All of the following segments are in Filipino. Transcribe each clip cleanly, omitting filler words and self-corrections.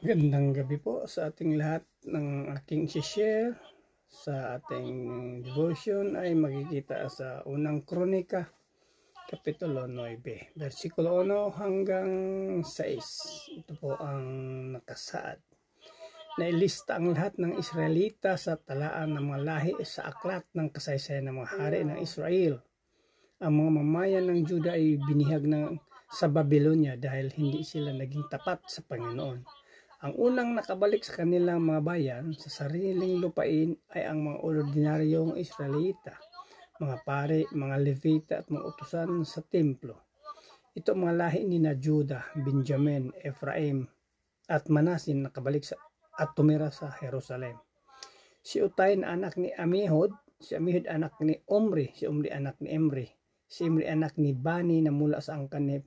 Gandang gabi po sa ating lahat. Ng aking share sa ating devotion ay makikita sa unang Kronika, Kapitulo 9, versikulo 1 hanggang 6. Ito po ang nakasaad. Nailista ang lahat ng Israelita sa talaan ng mga lahi sa aklat ng kasaysayan ng mga hari ng Israel. Ang mga mamayan ng Juda ay binihag sa Babylonia dahil hindi sila naging tapat sa Panginoon. Ang unang nakabalik sa kanilang mga bayan sa sariling lupain ay ang mga ordinaryong Israelita, mga pari, mga Levita at mga utusan sa templo. Ito ang mga lahi ni Juda, Benjamin, Ephraim at Manasin nakabalik at tumira sa Jerusalem. Si Utay na anak ni Amihud, si Amihud anak ni Omri, si Omri anak ni Emri, si Emri anak ni Bani na mula sa angkan ni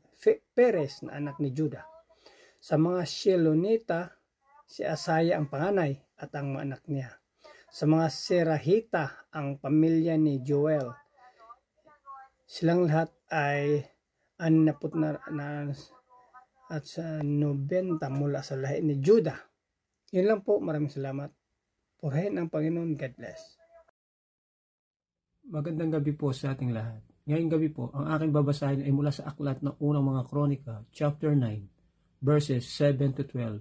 Perez na anak ni Juda. Sa mga Shilonita, si Asaya ang panganay at ang mga anak niya. Sa mga Serahita, ang pamilya ni Joel. Silang lahat ay 60 at sa 90 mula sa lahi ni Juda. Yun lang po, maraming salamat. Purihin ang Panginoon. God bless. Magandang gabi po sa ating lahat. Ngayong gabi po, ang aking babasahin ay mula sa aklat ng unang mga kronika, chapter 9, verses 7 to 12.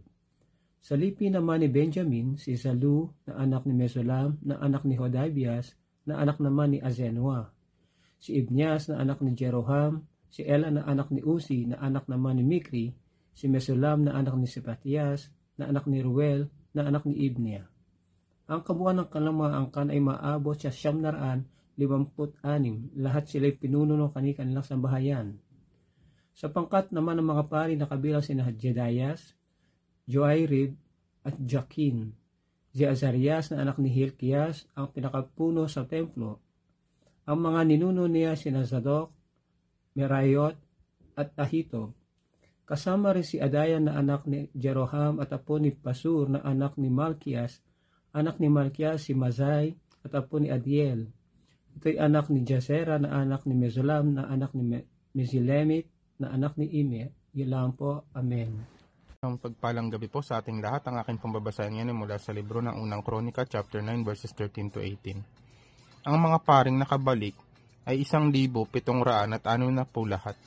Sa lipi naman ni Benjamin, si Salu na anak ni Mesulam, na anak ni Hodabias, na anak naman ni Azenua. Si Ibnias na anak ni Jeroham, si Ela na anak ni Uzi, na anak naman ni Mikri, si Mesulam na anak ni Sepatias, na anak ni Ruel, na anak ni Ibnia. Ang kabuuan ng kanilang mga angkan ay maabot sa 956, lahat sila'y pinuno ng kanilang sambahayan. Sa pangkat naman ng mga pari na kabilang sina Jedayas, Joairib at Jakin, si Azarias na anak ni Hilkias ang pinakapuno sa templo. Ang mga ninuno niya sina Zadok, Merayot at Ahitob. Kasama rin si Adayan na anak ni Jeroham at apo ni Pasur na anak ni Malkias, anak ni Malkias si Mazai at apo ni Adiel. Ito'y anak ni Jasera na anak ni Mesulam na anak ni Mezilemit na anak ni Ime. Yun lang po. Amen. Ang pagpalang gabi po sa ating lahat. Ang aking pambabasahin ngayon ay mula sa libro ng unang Kronika, chapter 9, verses 13 to 18. Ang mga paring nakabalik ay 1,760 lahat.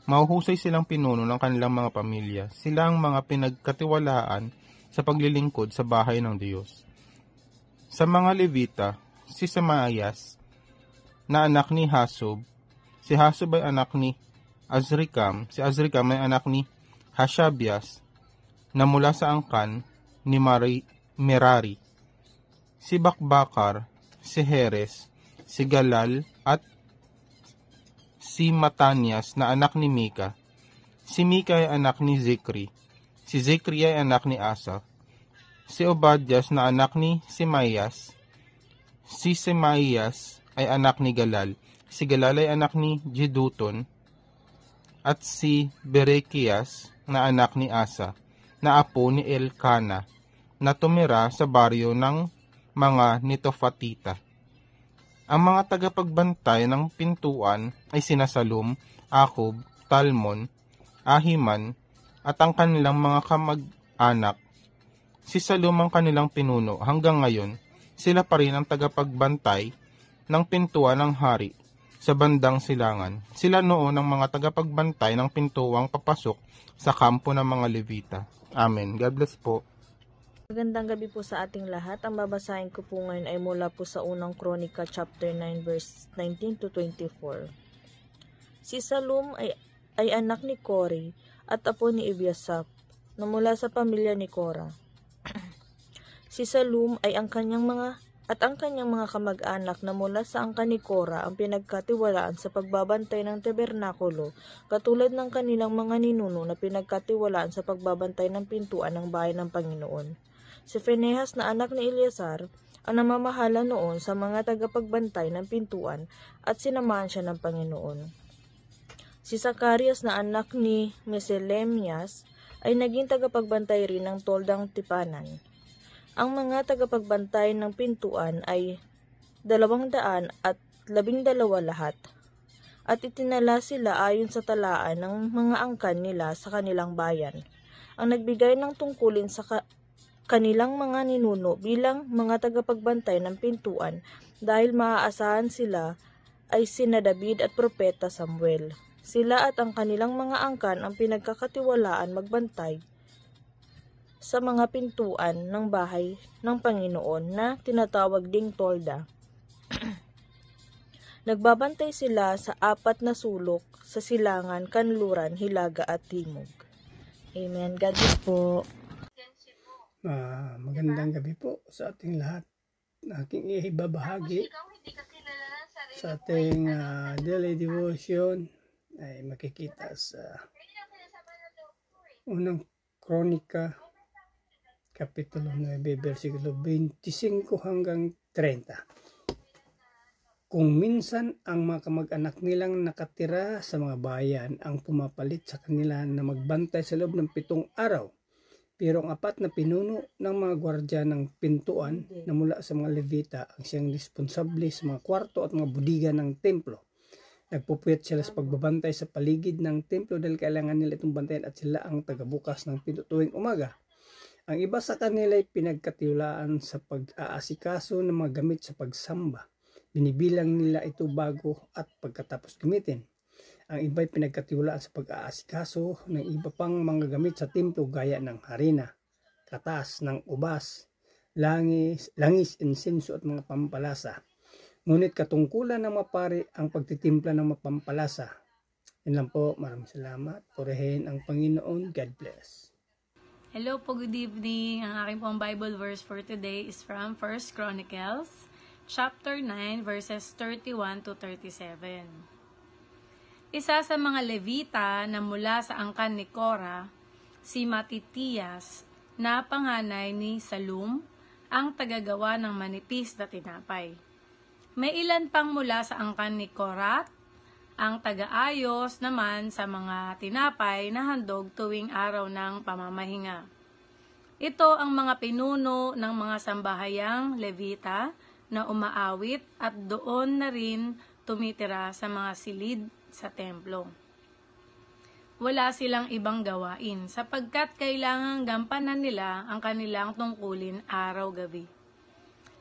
Mahuhusay silang pinuno ng kanilang mga pamilya. Sila ang mga pinagkatiwalaan sa paglilingkod sa bahay ng Diyos. Sa mga Levita, si Semaiyas na anak ni Hasub, si Hasub ay anak ni Azrikam, si Azrikam ay anak ni Hashabias na mula sa angkan ni Merari, si Bakbakar, si Heres, si Galal at si Matanias na anak ni Mika. Si Mika ay anak ni Zikri, si Zikri ay anak ni Asa, si Obadias na anak ni Semaiyas, si Semaiyas ay anak ni Galal, si Galal ay anak ni Jeduton, at si Berekias na anak ni Asa, na apo ni Elkana, na tumira sa baryo ng mga Netofatita. Ang mga tagapagbantay ng pintuan ay sina Salum, Akub, Talmon, Ahiman, at ang kanilang mga kamag-anak. Si Salum ang kanilang pinuno. Hanggang ngayon, sila pa rin ang tagapagbantay ng pintuan ng hari sa bandang silangan. Sila noon ang mga tagapagbantay ng pintuang papasok sa kampo ng mga Levita. Amen. God bless po. Magandang gabi po sa ating lahat. Ang babasahin ko po ngayon ay mula po sa unang Kronika chapter 9 verse 19 to 24. Si Salum ay anak ni Kore at apo ni Ebiasap na mula sa pamilya ni Kora. Si Salum ay ang kanyang mga kamag-anak na mula sa angkan ni Kora ang pinagkatiwalaan sa pagbabantay ng tabernakulo, katulad ng kanilang mga ninuno na pinagkatiwalaan sa pagbabantay ng pintuan ng bahay ng Panginoon. Si Phinehas na anak ni Eleazar ang namamahala noon sa mga tagapagbantay ng pintuan at sinamahan siya ng Panginoon. Si Zacarias na anak ni Meselemias ay naging tagapagbantay rin ng toldang tipanan. Ang mga tagapagbantay ng pintuan ay 212 lahat, at itinala sila ayon sa talaan ng mga angkan nila sa kanilang bayan. ang nagbigay ng tungkulin sa kanilang mga ninuno bilang mga tagapagbantay ng pintuan dahil maaasahan sila ay sina David at Propeta Samuel. Sila at ang kanilang mga angkan ang pinagkakatiwalaan magbantay sa mga pintuan ng bahay ng Panginoon na tinatawag ding tolda. Nagbabantay sila sa 4 na sulok sa silangan, kanluran, hilaga at timog. Amen. God bless po. Magandang gabi po sa ating lahat. Aking ibabahagi sa ating daily devotion ay makikita sa unang Kronika Kapitulo 9, versikulo 25 hanggang 30. Kung minsan ang mga kamag-anak nilang nakatira sa mga bayan ang pumapalit sa kanila na magbantay sa loob ng 7 araw, pero ang 4 na pinuno ng mga gwardya ng pintuan na mula sa mga Levita ang siyang responsable sa mga kwarto at mga budiga ng templo. Nagpupuyat sila sa pagbabantay sa paligid ng templo dahil kailangan nila itong bantayan at sila ang tagabukas ng pinto tuwing umaga. Ang iba sa kanila ay pinagkatiwalaan sa pag-aasikaso ng mga gamit sa pagsamba. Binibilang nila ito bago at pagkatapos gamitin. Ang iba ay pinagkatiwalaan sa pag-aasikaso ng iba pang mga gamit sa templo gaya ng harina, katas ng ubas, langis, insenso at mga pampalasa. Ngunit katungkulan ng mga pari ang pagtitimpla ng mga pampalasa. Yan lang po. Maraming salamat. Purihin ang Panginoon. God bless. Hello po, good evening. Ang aking pong Bible verse for today is from 1 Chronicles, chapter 9, verses 31 to 37. Isa sa mga Levita na mula sa angkan ni Korah, si Matitiyas, na panganay ni Salum, ang tagagawa ng manipis na tinapay. May ilan pang mula sa angkan ni Korah, ang taga-ayos naman sa mga tinapay na handog tuwing araw ng pamamahinga. Ito ang mga pinuno ng mga sambahayang Levita na umaawit at doon na rin tumitira sa mga silid sa templo. Wala silang ibang gawain sapagkat kailangang gampanan nila ang kanilang tungkulin araw-gabi.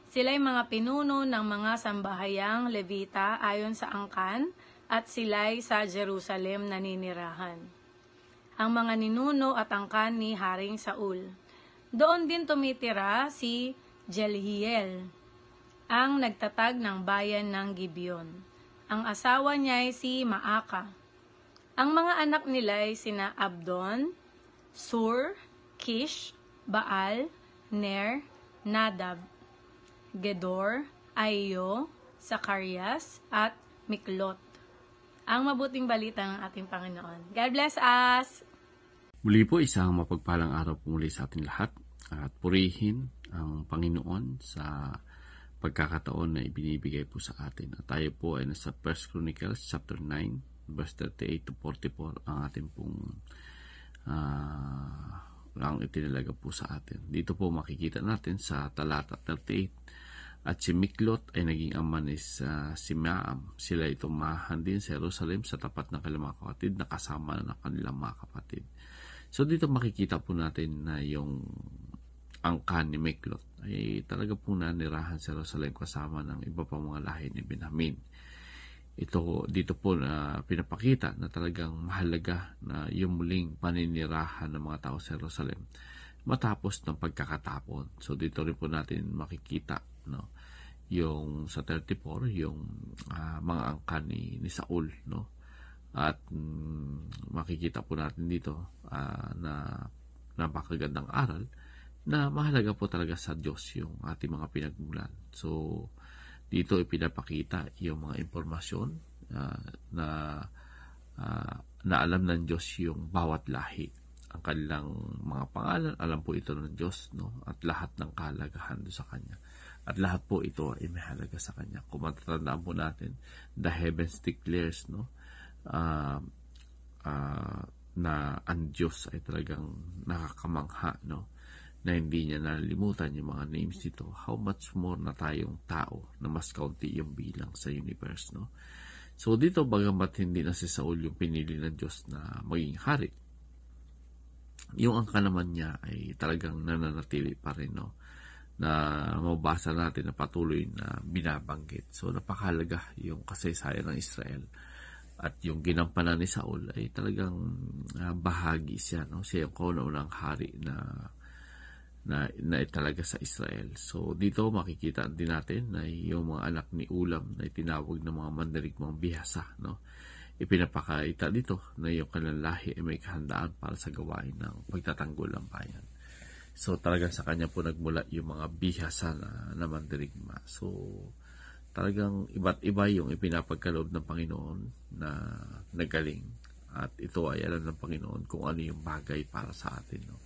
Sila'y mga pinuno ng mga sambahayang Levita ayon sa angkan at sila'y sa Jerusalem naninirahan. Ang mga ninuno at angkan ni Haring Saul. Doon din tumitira si Jeliel, ang nagtatag ng bayan ng Gibeon. Ang asawa niya ay si Maaka. Ang mga anak nila ay sina Abdon, Sur, Kish, Baal, Ner, Nadab, Gedor, Aiyo, Zacarias, at Miklot. Ang mabuting balita ng ating Panginoon. God bless us! Muli po, isang mapagpalang araw po muli sa ating lahat at purihin ang Panginoon sa pagkakataon na ibinibigay po sa atin. At tayo po ay nasa 1 Chronicles chapter 9, verse 38 to 44 ang ating pong ang itinalaga po sa atin. Dito po makikita natin sa talata 38, at si Miklot ay naging ama ni Simeam. Sila ay tumahan din sa Jerusalem sa tapat ng kanilang mga kapatid na kasama ng kanilang mga kapatid. So dito makikita po natin na yung angkan ni Miklot ay talaga po nanirahan sa Jerusalem kasama ng iba pang mga lahi ni Benjamin. Dito po na pinapakita na talagang mahalaga na yung muling paninirahan ng mga tao sa Jerusalem matapos ng pagkakatapon. So dito rin po natin makikita yung sa 34 yung mga angkan ni Saul, at makikita po natin dito na napakagandang aral na mahalaga po talaga sa Diyos yung ating mga pinagmulan. So dito ipinapakita yung mga impormasyon na alam ng Diyos yung bawat lahi, ang kanilang mga pangalan, alam po ito ng Diyos, at lahat ng kahalagahan doon sa Kanya. At lahat po ito ay mahalaga sa Kanya. Kung matatandaan po natin, the heavens declares na ang Diyos ay talagang nakakamangha, na hindi niya nalilimutan yung mga names nito. How much more na tayong tao na mas kaunti yung bilang sa universe, So dito, bagamat hindi na si Saul yung pinili ng Diyos na maging hari, yung angka naman niya ay talagang nananatili pa rin, no? Na mabasa natin na patuloy na binabanggit. So napakahalaga yung kasaysayan ng Israel. At yung ginampanan ni Saul ay talagang bahagi siya, no? Siya yung kauna-unang hari na talaga sa Israel. So dito makikita din natin na yung mga anak ni Ulam na tinawag ng mga mandirigmang bihasa, no? Ipinapakita dito na yung kanilang lahi ay may kahandaan para sa gawain ng pagtatanggol ng bayan. So talagang sa kanya po nagmula yung mga bihasa na mandirigma. So talagang iba't iba yung ipinapagkaloob ng Panginoon na nagaling. At ito ay alam ng Panginoon kung ano yung bagay para sa atin, no?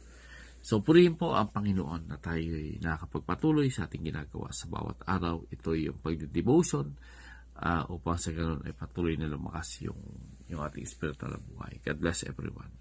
So, purihin po ang Panginoon na tayo ay nakakapagpatuloy sa ating ginagawa sa bawat araw. Ito yung pag-devotion upang sa ganun ay patuloy na lumakas yung ating spiritual na buhay. God bless everyone.